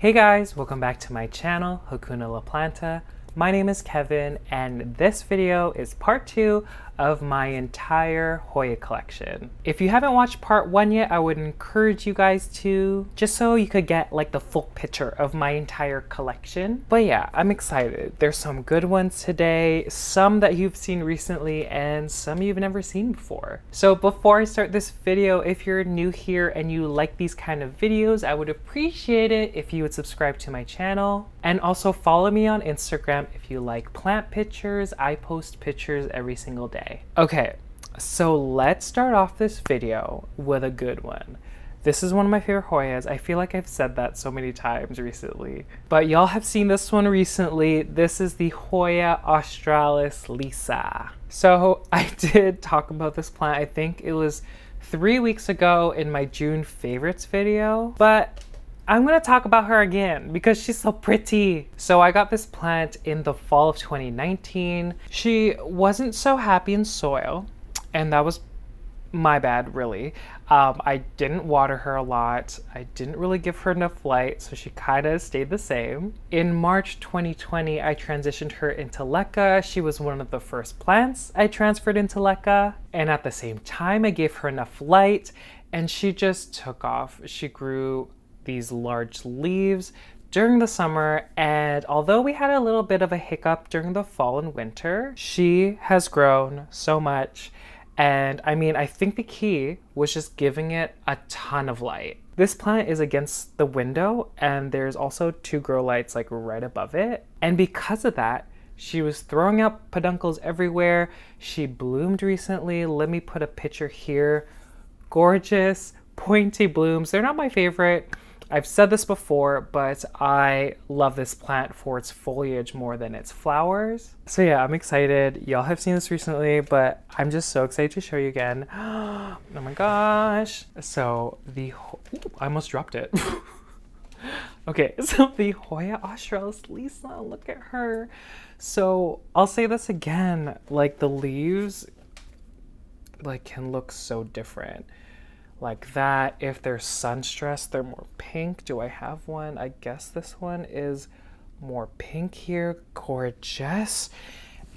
Hey guys, welcome back to my channel, Hakuna La Planta. My name is Kevin and this video is part 2 of my entire Hoya collection. If you haven't watched part 1 yet, I would encourage you guys to, just so you could get like the full picture of my entire collection. But yeah, I'm excited. There's some good ones today, some that you've seen recently and some you've never seen before. So before I start this video, if you're new here and you like these kind of videos, I would appreciate it if you would subscribe to my channel. And also follow me on Instagram if you like plant pictures. I post pictures every single day. Okay, so let's start off this video with a good one. This is one of my favorite Hoyas. I feel like I've said that so many times recently, but y'all have seen this one recently. This is the Hoya Australis LECA. So I did talk about this plant, I think it was 3 weeks ago in my June favorites video, but I'm gonna talk about her again because she's so pretty. So I got this plant in the fall of 2019. She wasn't so happy in soil, and that was my bad, really. I didn't water her a lot. I didn't really give her enough light, so she kind of stayed the same. In March 2020, I transitioned her into LECA. She was one of the first plants I transferred into LECA. And at the same time, I gave her enough light, and she just took off. She grew these large leaves during the summer, and although we had a little bit of a hiccup during the fall and winter, she has grown so much. And I mean, I think the key was just giving it a ton of light. This plant is against the window, and there's also 2 grow lights like right above it. And because of that, she was throwing out peduncles everywhere. She bloomed recently. Let me put a picture here. Gorgeous, pointy blooms. They're not my favorite. I've said this before, but I love this plant for its foliage more than its flowers. So yeah, I'm excited. Y'all have seen this recently, but I'm just so excited to show you again. Oh my gosh. So I almost dropped it. Okay, so the Hoya Australis LECA, look at her. So I'll say this again, like the leaves like can look so different. Like that, if they're sun stressed, they're more pink. Do I have one? I guess this one is more pink here. Gorgeous.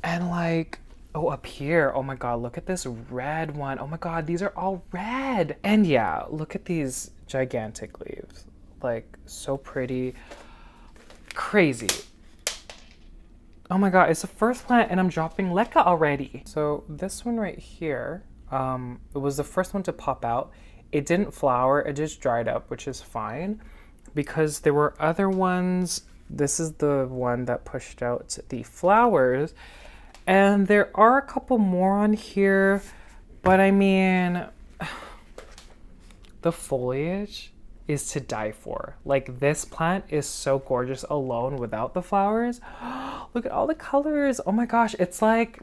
And like, oh, up here, oh my god, look at this red one. Oh my god, these are all red. And yeah, look at these gigantic leaves. Like, so pretty. Crazy. Oh my god, it's the first plant and I'm dropping LECA already. So this one right here, it was the first one to pop out. It didn't flower, it just dried up, which is fine because there were other ones. This is the one that pushed out the flowers, and there are a couple more on here, but I mean, the foliage is to die for. Like, this plant is so gorgeous alone without the flowers. Look at all the colors. Oh my gosh, it's like,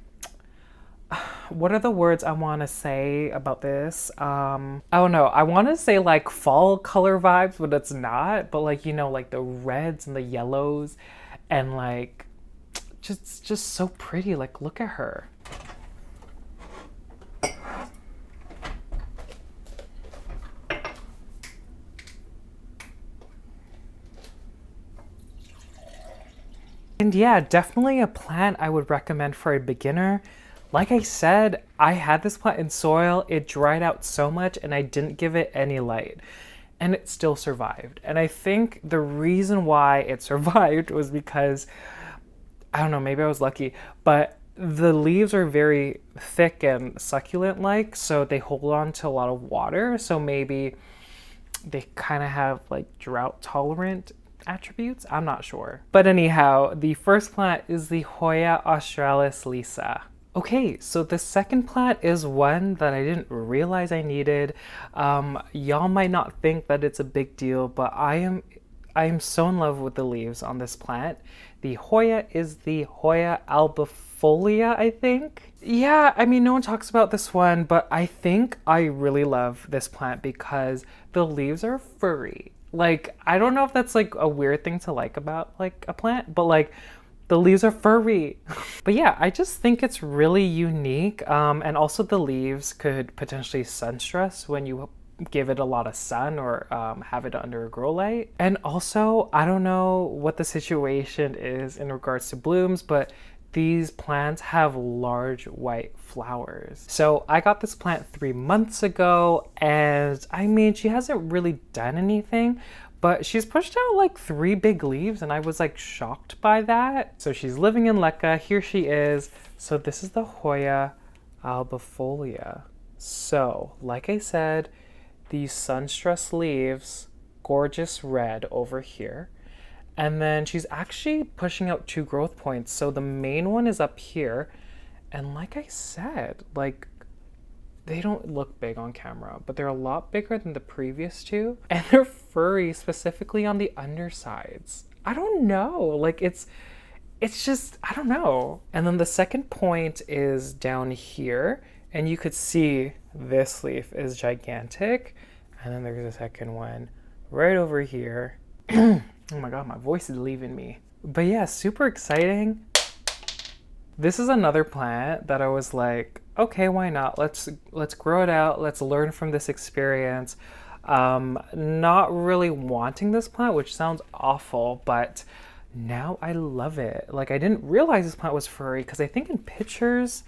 what are the words I want to say about this? I don't know. I want to say like fall color vibes, but it's not. But like, you know, like the reds and the yellows and like just so pretty. Like, look at her. And yeah, definitely a plant I would recommend for a beginner. Like I said, I had this plant in soil, it dried out so much and I didn't give it any light and it still survived. And I think the reason why it survived was because, I don't know, maybe I was lucky, but the leaves are very thick and succulent like, so they hold on to a lot of water. So maybe they kind of have like drought tolerant attributes, I'm not sure. But anyhow, the first plant is the Hoya Australis LECA. Okay, so the second plant is one that I didn't realize I needed. Y'all might not think that it's a big deal, but I am so in love with the leaves on this plant. The Hoya is the Hoya albifolia, I think. Yeah, I mean, no one talks about this one, but I think I really love this plant because the leaves are furry. Like, I don't know if that's like a weird thing to like about like a plant, but like, the leaves are furry. But yeah, I just think it's really unique. And also the leaves could potentially sun stress when you give it a lot of sun or have it under a grow light. And also, I don't know what the situation is in regards to blooms, but these plants have large white flowers. So I got this plant 3 months ago, and I mean, she hasn't really done anything, but she's pushed out like 3 big leaves, and I was like shocked by that. So she's living in LECA. Here she is. So this is the Hoya albifolia. So like I said, these sun-stressed leaves, gorgeous red over here. And then she's actually pushing out 2 growth points. So the main one is up here. And like I said, like, they don't look big on camera, but they're a lot bigger than the previous 2. And they're furry, specifically on the undersides. I don't know, like it's just, I don't know. And then the second point is down here, and you could see this leaf is gigantic. And then there's a second one right over here. Oh my God, my voice is leaving me. But yeah, super exciting. This is another plant that I was like, okay, why not? Let's grow it out. Let's learn from this experience. Not really wanting this plant, which sounds awful, but now I love it. Like, I didn't realize this plant was furry because I think in pictures,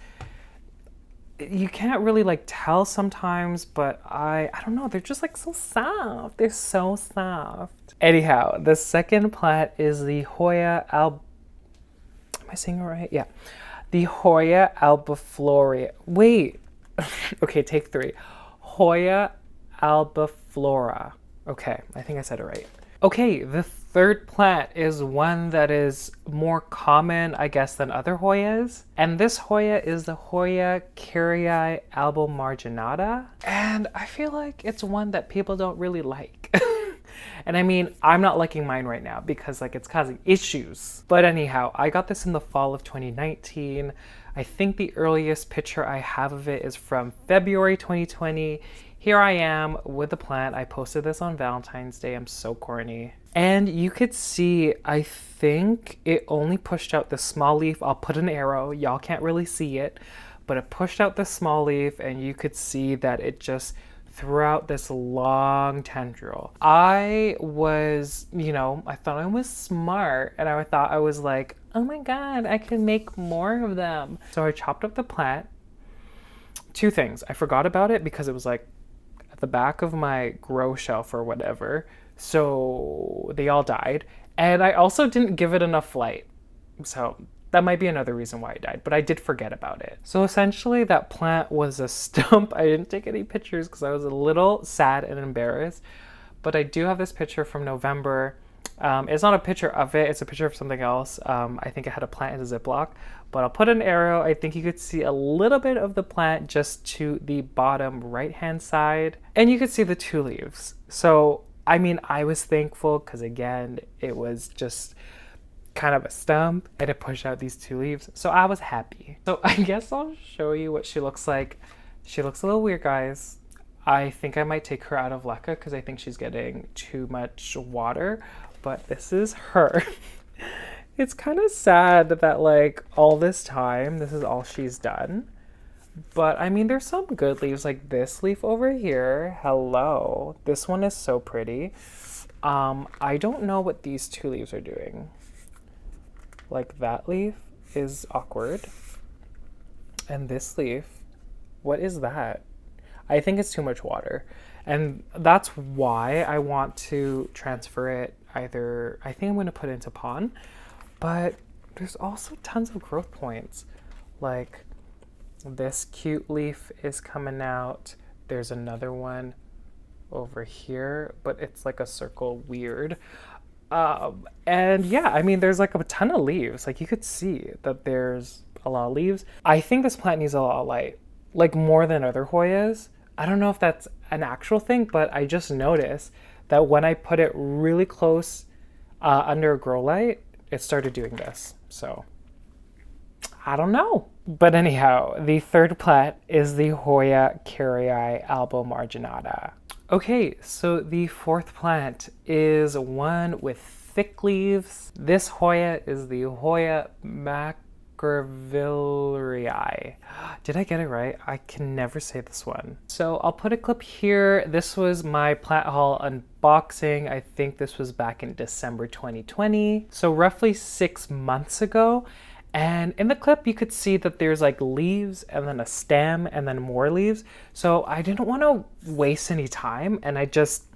you can't really like tell sometimes, but I don't know, they're just like so soft. They're so soft. Anyhow, the second plant is the Hoya am I saying it right? Yeah. The Hoya albiflora. Wait. Okay, take 3. Hoya albiflora. Okay, I think I said it right. Okay, the third plant is one that is more common, I guess, than other Hoyas. And this Hoya is the Hoya Kerrii albomarginata. And I feel like it's one that people don't really like. And I mean, I'm not liking mine right now because like it's causing issues. But anyhow, I got this in the fall of 2019. I think the earliest picture I have of it is from February 2020. Here I am with the plant. I posted this on Valentine's Day. I'm so corny. And you could see, I think it only pushed out the small leaf. I'll put an arrow. Y'all can't really see it, but it pushed out the small leaf, and you could see that it just threw out this long tendril. I was, you know, I thought I was smart, and I thought I was like, oh my God, I can make more of them. So I chopped up the plant. 2 things. I forgot about it because it was like at the back of my grow shelf or whatever. So they all died. And I also didn't give it enough light. So that might be another reason why it died, but I did forget about it. So essentially that plant was a stump. I didn't take any pictures because I was a little sad and embarrassed, but I do have this picture from November. It's not a picture of it, it's a picture of something else. I think I had a plant in a Ziploc, but I'll put an arrow. I think you could see a little bit of the plant just to the bottom right-hand side, and you could see the 2 leaves. So, I mean, I was thankful because again, it was just kind of a stump and it pushed out these 2 leaves. So I was happy. So I guess I'll show you what she looks like. She looks a little weird, guys. I think I might take her out of LECA because I think she's getting too much water, but this is her. It's kind of sad that like all this time, this is all she's done. But I mean, there's some good leaves, like this leaf over here. Hello. This one is so pretty. I don't know what these 2 leaves are doing. Like that leaf is awkward. And this leaf, what is that? I think it's too much water. And that's why I want to transfer it either, I think I'm going to put it into pond, but there's also tons of growth points. Like this cute leaf is coming out. There's another one over here, but it's like a circle weird. And yeah, I mean, there's like a ton of leaves. Like you could see that there's a lot of leaves. I think this plant needs a lot of light, like more than other Hoyas. I don't know if that's an actual thing, but I just noticed that when I put it really close under a grow light, it started doing this. So I don't know. But anyhow, the third plant is the Hoya Kerrii albomarginata. Okay, so the fourth plant is one with thick leaves. This Hoya is the Hoya Macgillivrayi. Did I get it right? I can never say this one. So I'll put a clip here. This was my plant haul unboxing. I think this was back in December 2020. So roughly 6 months ago. And in the clip, you could see that there's like leaves and then a stem and then more leaves. So I didn't want to waste any time, and I just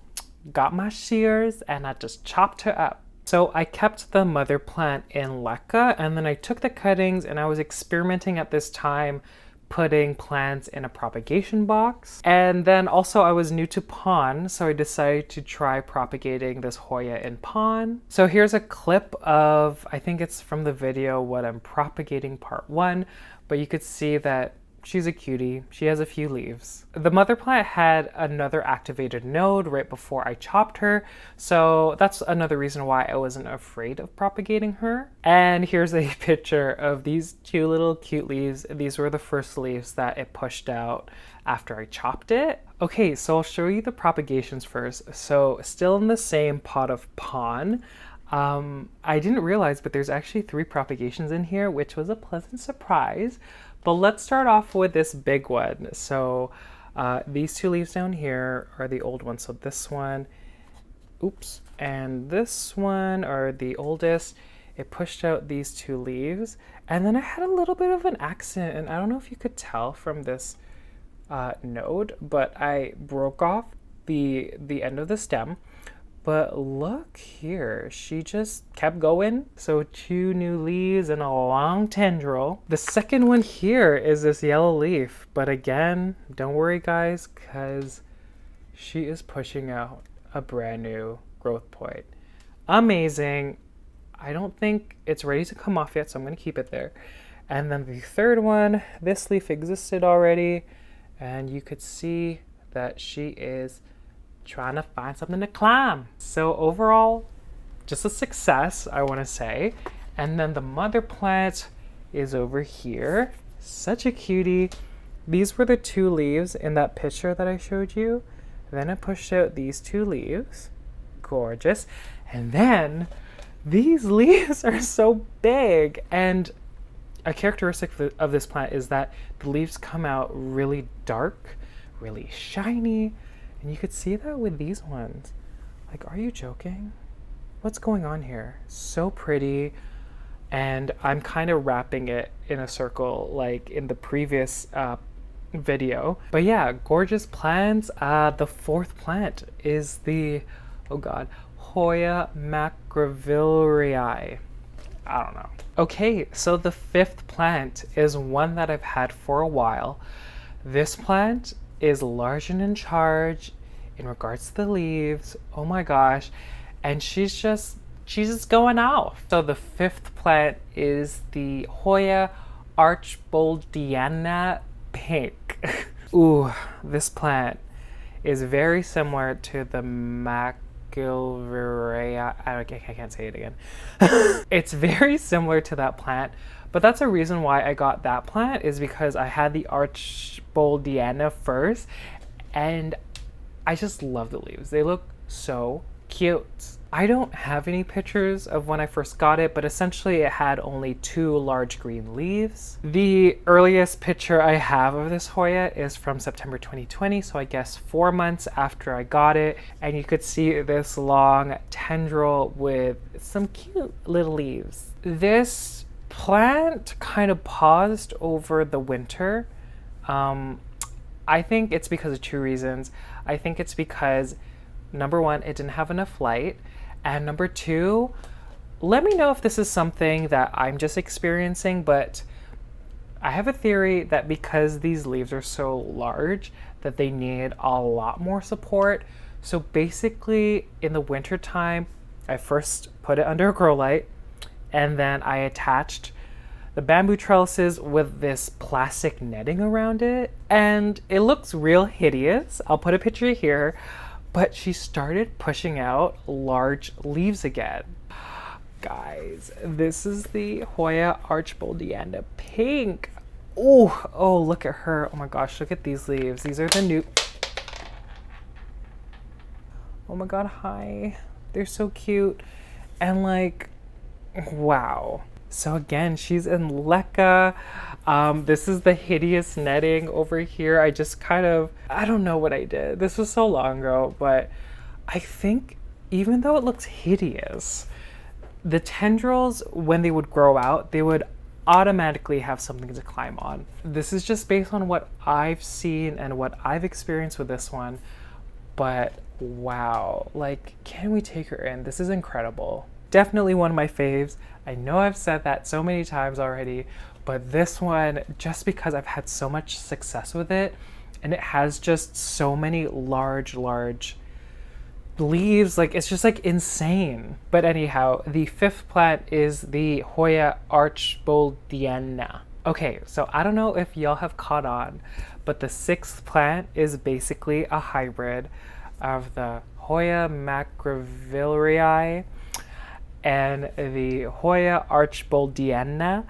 got my shears and I just chopped her up. So I kept the mother plant in LECA, and then I took the cuttings, and I was experimenting at this time putting plants in a propagation box. And then also I was new to pon, so I decided to try propagating this Hoya in pon. So here's a clip of, I think it's from the video what I'm propagating part 1, but you could see that she's a cutie. She has a few leaves. The mother plant had another activated node right before I chopped her, so that's another reason why I wasn't afraid of propagating her. And here's a picture of these 2 little cute leaves. These were the first leaves that it pushed out after I chopped it. Okay, so I'll show you the propagations first. So still in the same pot of pon. I didn't realize, but there's actually 3 propagations in here, which was a pleasant surprise. But let's start off with this big one. So these 2 leaves down here are the old ones. So this one, oops, and this one are the oldest. It pushed out these 2 leaves. And then I had a little bit of an accident, and I don't know if you could tell from this node, but I broke off the end of the stem. But look here, she just kept going. So 2 new leaves and a long tendril. The second one here is this yellow leaf. But again, don't worry guys, because she is pushing out a brand new growth point. Amazing. I don't think it's ready to come off yet, so I'm gonna keep it there. And then the third one, this leaf existed already, and you could see that she is trying to find something to climb. So overall, just a success, I want to say. And then the mother plant is over here. Such a cutie. These were the 2 leaves in that picture that I showed you. Then I pushed out these 2 leaves. Gorgeous. And then these leaves are so big. And a characteristic of this plant is that the leaves come out really dark, really shiny. And you could see that with these ones. Like, are you joking? What's going on here? So pretty. And I'm kind of wrapping it in a circle like in the previous video. But yeah, gorgeous plants. The 4th plant is the, oh god, Hoya Macgillivrayi. I don't know. Okay, so the 5th plant is one that I've had for a while. This plant is large and in charge in regards to the leaves. Oh my gosh. And she's just going off. So the 5th plant is the Hoya Archboldiana Pink. Ooh, this plant is very similar to the Macgillivrayi. I can't say it again. It's very similar to that plant. But that's a reason why I got that plant, is because I had the Archboldiana first, and I just love the leaves. They look so cute. I don't have any pictures of when I first got it, but essentially it had only 2 large green leaves. The earliest picture I have of this Hoya is from September 2020, so I guess 4 months after I got it, and you could see this long tendril with some cute little leaves. This plant kind of paused over the winter. I think it's because of 2 reasons. I think it's because, number 1, it didn't have enough light, and number 2, let me know if this is something that I'm just experiencing, but I have a theory that because these leaves are so large that they need a lot more support. So basically in the winter time, I first put it under a grow light, and then I attached the bamboo trellises with this plastic netting around it, and it looks real hideous. I'll put a picture here, but she started pushing out large leaves again. Guys, this is the Hoya Archboldiana Pink. Oh, look at her. Oh my gosh, look at these leaves. These are the new... Oh my god, hi. They're so cute. And like, wow. So again, she's in LECA. This is the hideous netting over here. I just kind of, I don't know what I did. This was so long ago, but I think even though it looks hideous, the tendrils, when they would grow out, they would automatically have something to climb on. This is just based on what I've seen and what I've experienced with this one, but wow, like, can we take her in? This is incredible. Definitely one of my faves. I know I've said that so many times already, but this one, just because I've had so much success with it, and it has just so many large leaves, like, it's just like insane. But anyhow, the fifth plant is the Hoya Archboldiana. Okay, so I don't know if y'all have caught on, but the sixth plant is basically a hybrid of the Hoya Macgillivrayi and the Hoya Archboldiana,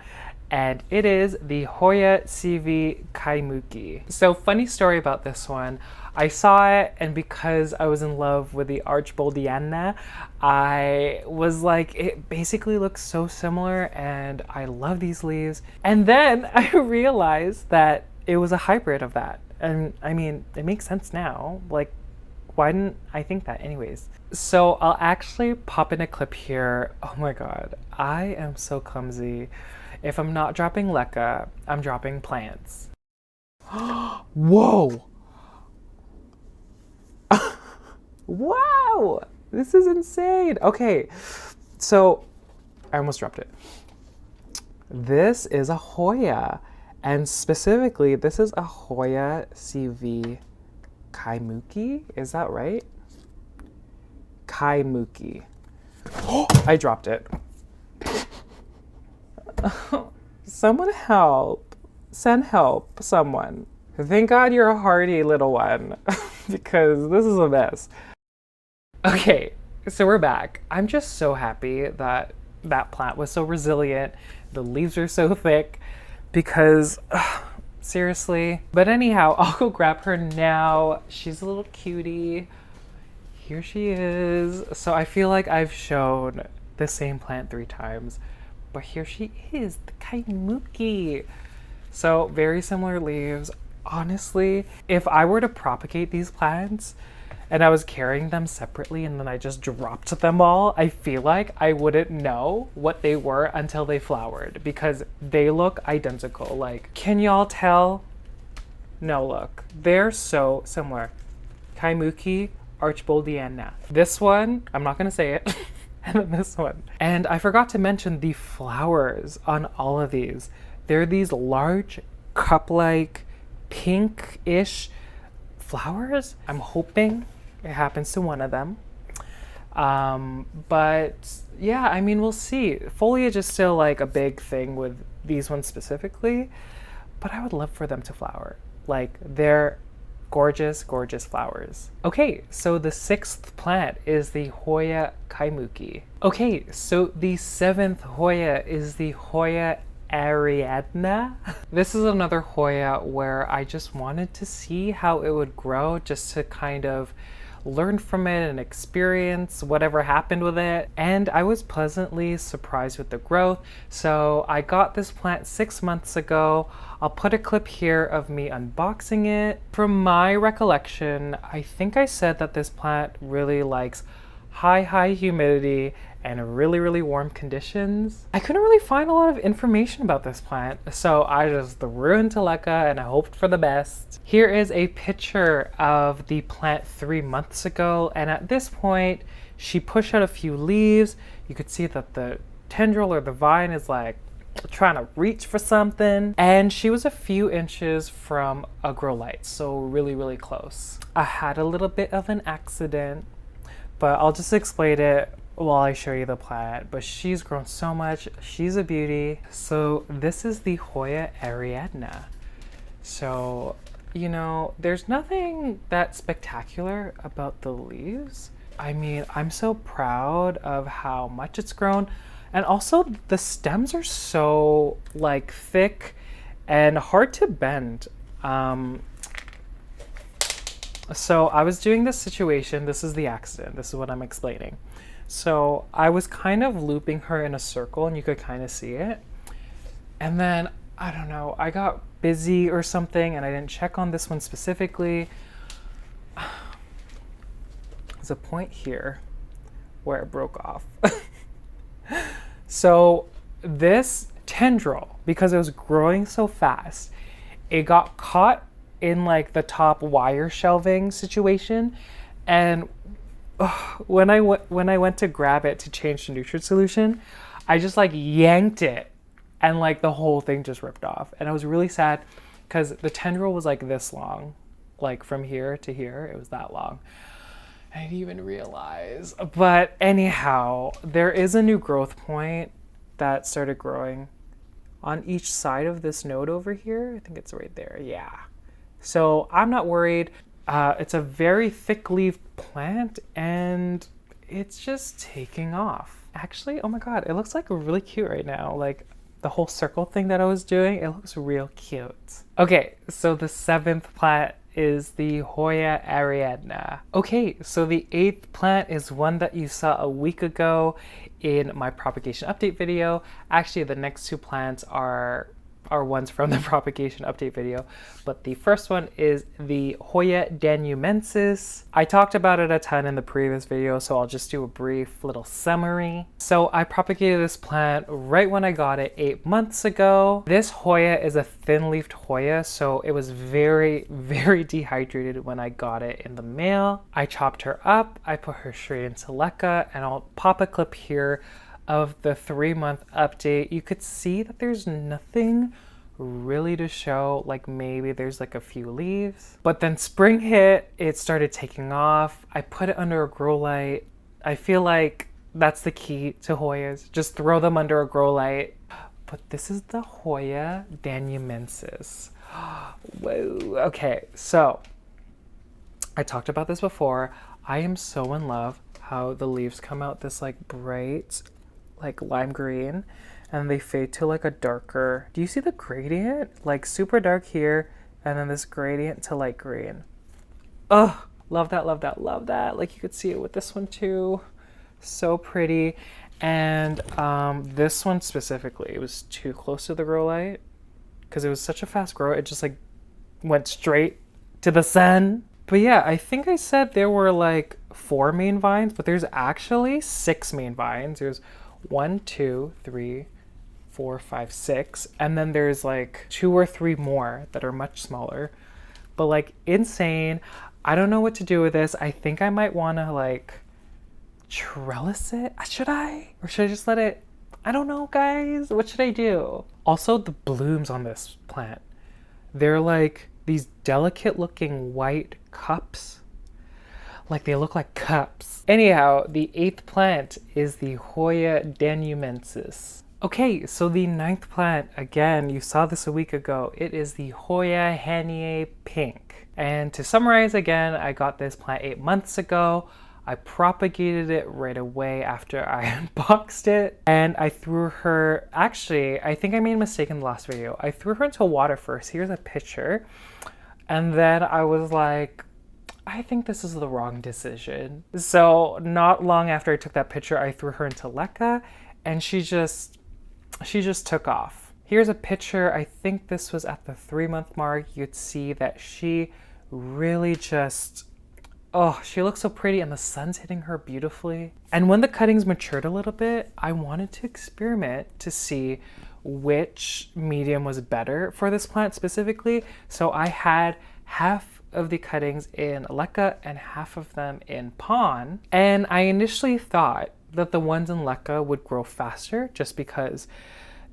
and it is the Hoya CV Kaimuki. So funny story about this one. I saw it, and because I was in love with the Archboldiana, I was like, it basically looks so similar and I love these leaves. And then I realized that it was a hybrid of that. And I mean, it makes sense now. Like, why didn't I think that anyways? So I'll actually pop in a clip here. Oh my God, I am so clumsy. If I'm not dropping LECA, I'm dropping plants. Whoa! Wow! This is insane. Okay, so I almost dropped it. This is a Hoya, and specifically, this is a Hoya CV Kaimuki. Is that right? Kaimuki. I dropped it. Someone help. Send help, someone. Thank God you're a hardy little one, because this is a mess. Okay, so we're back. I'm just so happy that that plant was so resilient. The leaves are so thick, because seriously. But anyhow, I'll go grab her now. She's a little cutie. Here she is. So I feel like I've shown the same plant 3 times, but here she is, the Kaimuki. So very similar leaves. Honestly, if I were to propagate these plants and I was carrying them separately and then I just dropped them all, I feel like I wouldn't know what they were until they flowered, because they look identical. Like, can y'all tell? No, look, they're so similar. Kaimuki Archboldiana. This one, I'm not gonna say it. And then this one. And I forgot to mention the flowers on all of these. They're these large cup-like pink-ish flowers. I'm hoping it happens to one of them. But yeah, I mean, we'll see. Foliage is still like a big thing with these ones specifically, but I would love for them to flower. Like, they're gorgeous, gorgeous flowers. Okay, so the 6th plant is the Hoya Kaimuki. Okay, so the 7th Hoya is the Hoya Ariadna. This is another Hoya where I just wanted to see how it would grow, just to kind of learn from it and experience whatever happened with it. And I was pleasantly surprised with the growth. So I got this plant 6 months ago. I'll put a clip here of me unboxing it. From my recollection, I think I said that this plant really likes high humidity and really warm conditions. I couldn't really find a lot of information about this plant, so I just threw into LECA and I hoped for the best. Here is a picture of the plant 3 months ago, and at this point she pushed out a few leaves. You could see that the tendril or the vine is like trying to reach for something, and she was a few inches from a grow light, so really close. I had a little bit of an accident, but I'll just explain it while I show you the plant. But she's grown so much. She's a beauty. So this is the Hoya Ariadna. So, you know, there's nothing that spectacular about the leaves. I mean, I'm so proud of how much it's grown. And also the stems are so like thick and hard to bend. So I was doing this situation, this is the accident, this is what I'm explaining. So I was kind of looping her in a circle and you could kind of see it. And then, I don't know, I got busy or something and I didn't check on this one specifically. There's a point here where it broke off. So this tendril, because it was growing so fast, it got caught in like the top wire shelving situation. And when I went to grab it to change the nutrient solution, I just like yanked it and like the whole thing just ripped off. And I was really sad because the tendril was like this long, like from here to here, it was that long. I didn't even realize. But anyhow, there is a new growth point that started growing on each side of this node over here. I think it's right there. Yeah. So I'm not worried. It's a very thick leaf plant and it's just taking off. Actually, oh my God, it looks like really cute right now. Like the whole circle thing that I was doing, it looks real cute. Okay, so the 7th plant is the Hoya Ariadna. Okay, so the 8th plant is one that you saw a week ago in my propagation update video. Actually, the next 2 plants are ones from the propagation update video, but the first one is the Hoya danumensis. I talked about it a ton in the previous video, so I'll just do a brief little summary. So I propagated this plant right when I got it 8 months ago. This Hoya is a thin-leafed Hoya, so it was very, very dehydrated when I got it in the mail. I chopped her up, I put her straight into LECA, and I'll pop a clip here of the 3-month update. You could see that there's nothing really to show, like maybe there's like a few leaves. But then spring hit, it started taking off. I put it under a grow light. I feel like that's the key to Hoyas. Just throw them under a grow light. But this is the Hoya danumensis. Whoa, okay, so I talked about this before. I am so in love how the leaves come out this like bright, like lime green, and they fade to like a darker, do you see the gradient? Like super dark here, and then this gradient to light green. Oh, love that, love that, love that. Like you could see it with this one too. So pretty. And this one specifically, it was too close to the grow light because it was such a fast grow. It just like went straight to the sun. But yeah, I think I said there were like 4 main vines, but there's actually 6 main vines. There's 1, 2, 3, 4, 5, 6, and then there's like 2 or 3 more that are much smaller, but like insane. I don't know what to do with this. I think I might want to like trellis it. Should I? Or should I just let it? I don't know, guys. What should I do? Also, the blooms on this plant, they're like these delicate looking white cups. Like they look like cups. Anyhow, the 8th plant is the Hoya danumensis. Okay, so the 9th plant, again, you saw this a week ago. It is the Hoya Hanhiae pink. And to summarize again, I got this plant 8 months ago. I propagated it right away after I unboxed it. And I threw her, actually, I think I made a mistake in the last video. I threw her into water first. Here's a picture. And then I was like, I think this is the wrong decision. So not long after I took that picture, I threw her into LECA and she just took off. Here's a picture. I think this was at the 3-month mark. You'd see that she really just, oh, she looks so pretty and the sun's hitting her beautifully. And when the cuttings matured a little bit, I wanted to experiment to see which medium was better for this plant specifically. So I had half of the cuttings in LECA and half of them in PON. And I initially thought that the ones in LECA would grow faster just because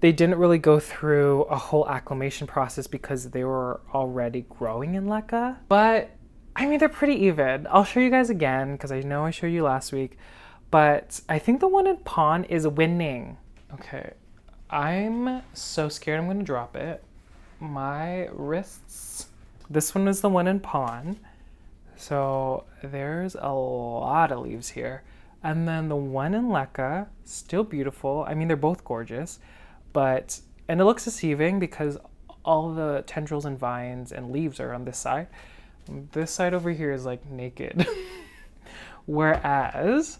they didn't really go through a whole acclimation process because they were already growing in LECA. But I mean, they're pretty even. I'll show you guys again because I know I showed you last week, but I think the one in PON is winning. Okay, I'm so scared I'm gonna drop it. My wrists. This one is the one in PON. So there's a lot of leaves here. And then the one in LECA, still beautiful. I mean, they're both gorgeous, but, and it looks deceiving because all the tendrils and vines and leaves are on this side. This side over here is like naked. Whereas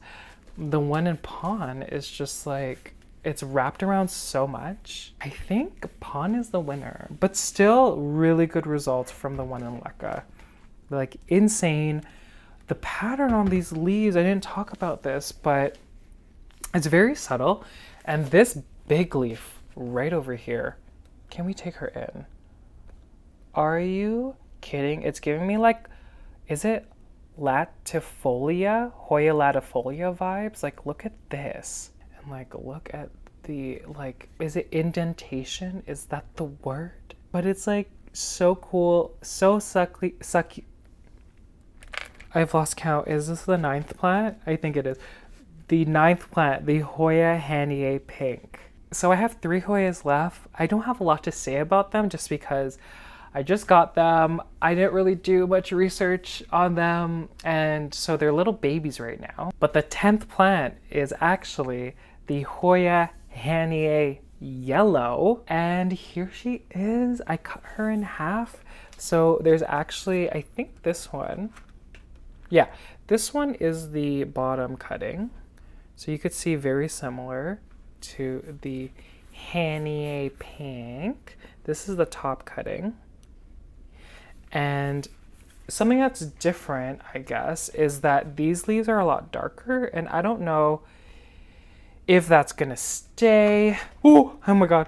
the one in Pawn is just like, it's wrapped around so much. I think Pawn is the winner, but still really good results from the one in LECA. Like insane. The pattern on these leaves, I didn't talk about this, but it's very subtle. And this big leaf right over here, can we take her in? Are you kidding? It's giving me like, is it latifolia, Hoya latifolia vibes? Like, look at this. And like, look at the, like, is it indentation? Is that the word? But it's like so cool, so sucky. I've lost count. Is this the 9th plant? I think it is. The 9th plant, the Hoya Hanhiae pink. So I have 3 Hoyas left. I don't have a lot to say about them just because I just got them. I didn't really do much research on them, and so they're little babies right now. But the 10th plant is actually the Hoya Hanhiae yellow, and here she is. I cut her in half. So there's actually, I think this one, yeah, this one is the bottom cutting. So you could see very similar to the Hanhiae pink. This is the top cutting. And something that's different, I guess, is that these leaves are a lot darker, and I don't know if that's gonna stay. Oh my God.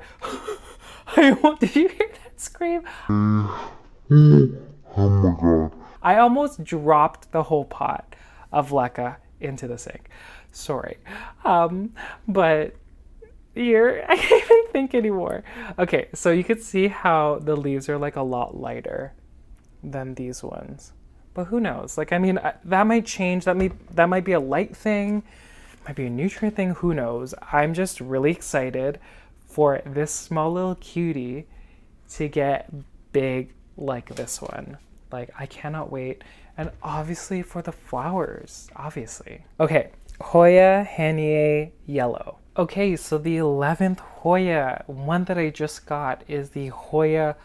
Did you hear that scream? Oh my God. I almost dropped the whole pot of LECA into the sink. Sorry. But here, I can't even think anymore. Okay, so you could see how the leaves are like a lot lighter than these ones. But who knows? Like, I mean, that might change. That might be a light thing. Might be a nutrient thing. Who knows? I'm just really excited for this small little cutie to get big like this one. Like, I cannot wait. And obviously for the flowers, obviously. Okay, Hoya Hanhiae yellow. Okay, so the 11th Hoya, one that I just got, is the Hoya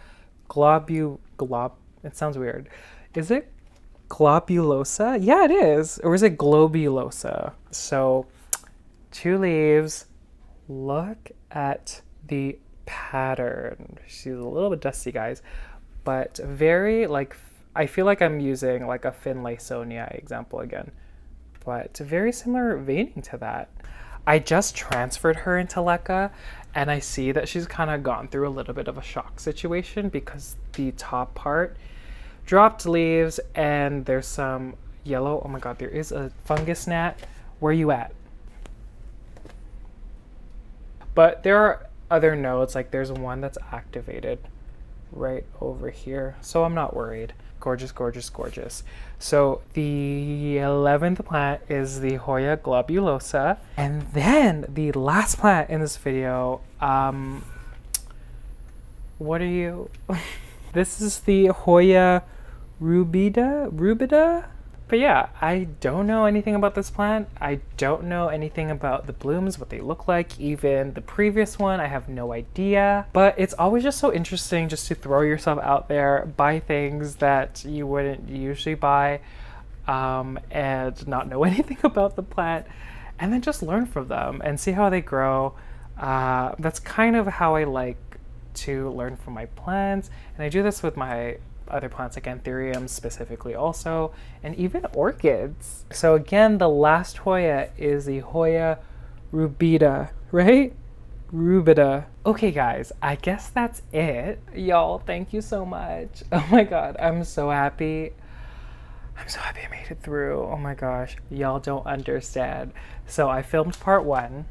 it sounds weird. Is it Globulosa? Yeah, it is. Or is it Globulosa? So 2 leaves. Look at the pattern. She's a little bit dusty, guys, but very like, I feel like I'm using like a FINLAYSONII example again, but very similar veining to that. I just transferred her into LECA, and I see that she's kind of gone through a little bit of a shock situation because the top part dropped leaves and there's some yellow. Oh my God, there is a fungus gnat. Where you at? But there are other nodes, like there's one that's activated right over here, so I'm not worried. Gorgeous, gorgeous, gorgeous. So the 11th plant is the Hoya Globulosa, and then the last plant in this video, what are you? This is the Hoya rubida. But yeah, I don't know anything about this plant. I don't know anything about the blooms, what they look like. Even the previous one, I have no idea. But it's always just so interesting just to throw yourself out there, buy things that you wouldn't usually buy, and not know anything about the plant, and then just learn from them and see how they grow. That's kind of how I like to learn from my plants, and I do this with my other plants like anthuriums specifically also, and even orchids. So again, the last Hoya is the Hoya rubida, right? Rubida. Okay guys, I guess that's it. Y'all, thank you so much. Oh my God, I'm so happy. I'm so happy I made it through. Oh my gosh, y'all don't understand. So I filmed part 1.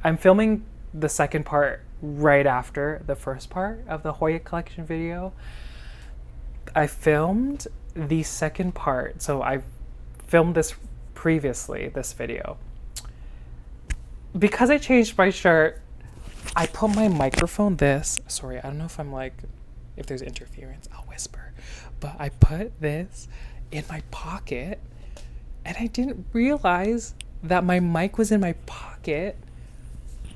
I'm filming the second part right after the first part of the Hoya collection video. I filmed the second part, so I filmed this previously, this video. Because I changed my shirt, I put my microphone sorry, I don't know if I'm like, if there's interference, I'll whisper. But I put this in my pocket, and I didn't realize that my mic was in my pocket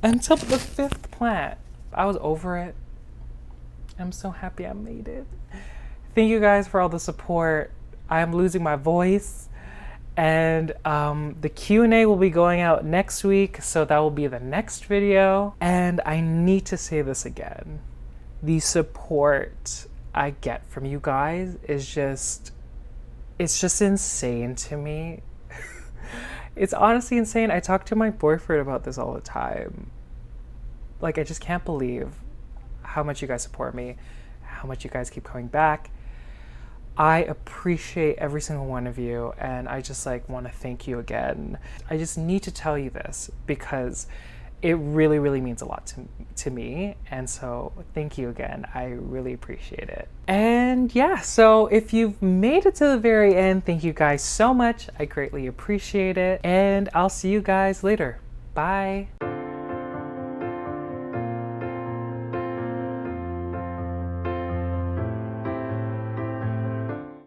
until the 5th plant. I was over it. I'm so happy I made it. Thank you guys for all the support. I am losing my voice, And the Q&A will be going out next week, so that will be the next video. And I need to say this again. The support I get from you guys is just, it's just insane to me. It's honestly insane. I talk to my boyfriend about this all the time. Like, I just can't believe how much you guys support me, how much you guys keep coming back. I appreciate every single one of you, and I just like want to thank you again. I just need to tell you this because it really, really means a lot to me, and so thank you again. I really appreciate it. And yeah, so if you've made it to the very end, thank you guys so much. I greatly appreciate it, and I'll see you guys later. Bye.